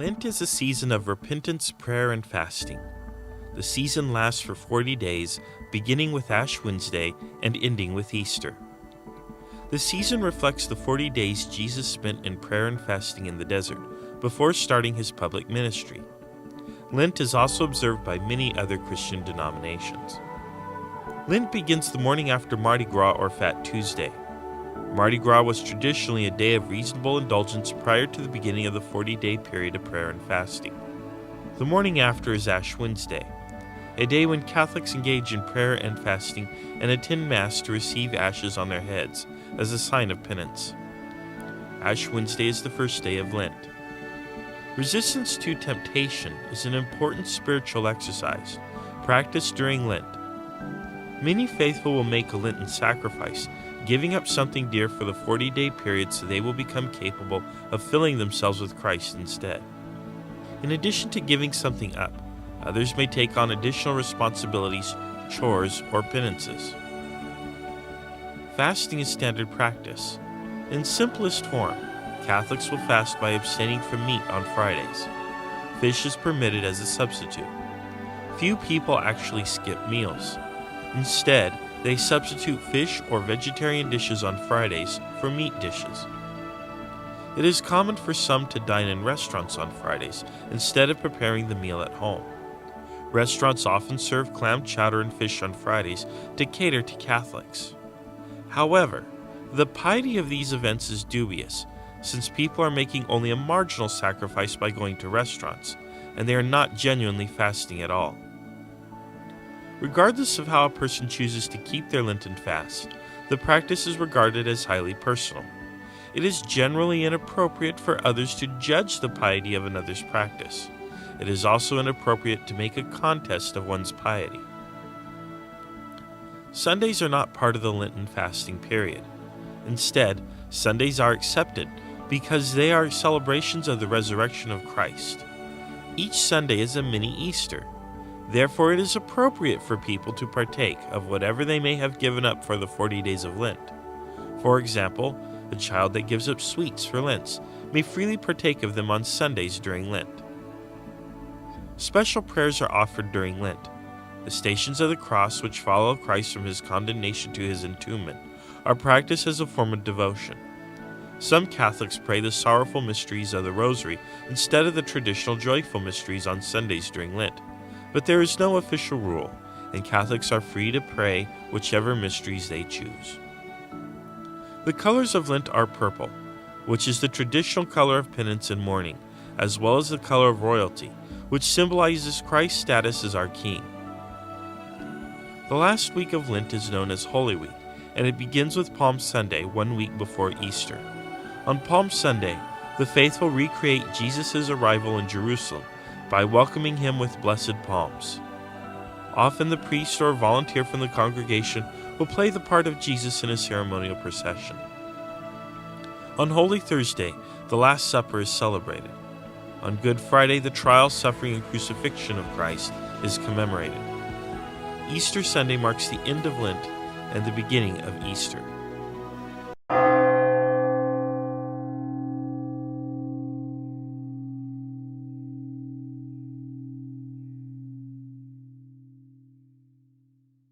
Lent is a season of repentance, prayer, and fasting. The season lasts for 40 days, beginning with Ash Wednesday and ending with Easter. The season reflects the 40 days Jesus spent in prayer and fasting in the desert before starting his public ministry. Lent is also observed by many other Christian denominations. Lent begins the morning after Mardi Gras or Fat Tuesday. Mardi Gras was traditionally a day of reasonable indulgence prior to the beginning of the 40-day period of prayer and fasting. The morning after is Ash Wednesday, a day when Catholics engage in prayer and fasting and attend Mass to receive ashes on their heads as a sign of penance. Ash Wednesday is the first day of Lent. Resistance to temptation is an important spiritual exercise practiced during Lent. Many faithful will make a Lenten sacrifice, giving up something dear for the 40-day period so they will become capable of filling themselves with Christ instead. In addition to giving something up, others may take on additional responsibilities, chores, or penances. Fasting is standard practice. In simplest form, Catholics will fast by abstaining from meat on Fridays. Fish is permitted as a substitute. Few people actually skip meals. Instead, they substitute fish or vegetarian dishes on Fridays for meat dishes. It is common for some to dine in restaurants on Fridays instead of preparing the meal at home. Restaurants often serve clam chowder and fish on Fridays to cater to Catholics. However, the piety of these events is dubious, since people are making only a marginal sacrifice by going to restaurants, and they are not genuinely fasting at all. Regardless of how a person chooses to keep their Lenten fast, the practice is regarded as highly personal. It is generally inappropriate for others to judge the piety of another's practice. It is also inappropriate to make a contest of one's piety. Sundays are not part of the Lenten fasting period. Instead, Sundays are accepted because they are celebrations of the resurrection of Christ. Each Sunday is a mini Easter. Therefore, it is appropriate for people to partake of whatever they may have given up for the 40 days of Lent. For example, a child that gives up sweets for Lent may freely partake of them on Sundays during Lent. Special prayers are offered during Lent. The Stations of the Cross, which follow Christ from his condemnation to his entombment, are practiced as a form of devotion. Some Catholics pray the sorrowful mysteries of the Rosary instead of the traditional joyful mysteries on Sundays during Lent. But there is no official rule, and Catholics are free to pray whichever mysteries they choose. The colors of Lent are purple, which is the traditional color of penance and mourning, as well as the color of royalty, which symbolizes Christ's status as our King. The last week of Lent is known as Holy Week, and it begins with Palm Sunday, 1 week before Easter. On Palm Sunday, the faithful recreate Jesus' arrival in Jerusalem by welcoming him with blessed palms. Often the priest or volunteer from the congregation will play the part of Jesus in a ceremonial procession. On Holy Thursday, the Last Supper is celebrated. On Good Friday, the trial, suffering, and crucifixion of Christ is commemorated. Easter Sunday marks the end of Lent and the beginning of Easter.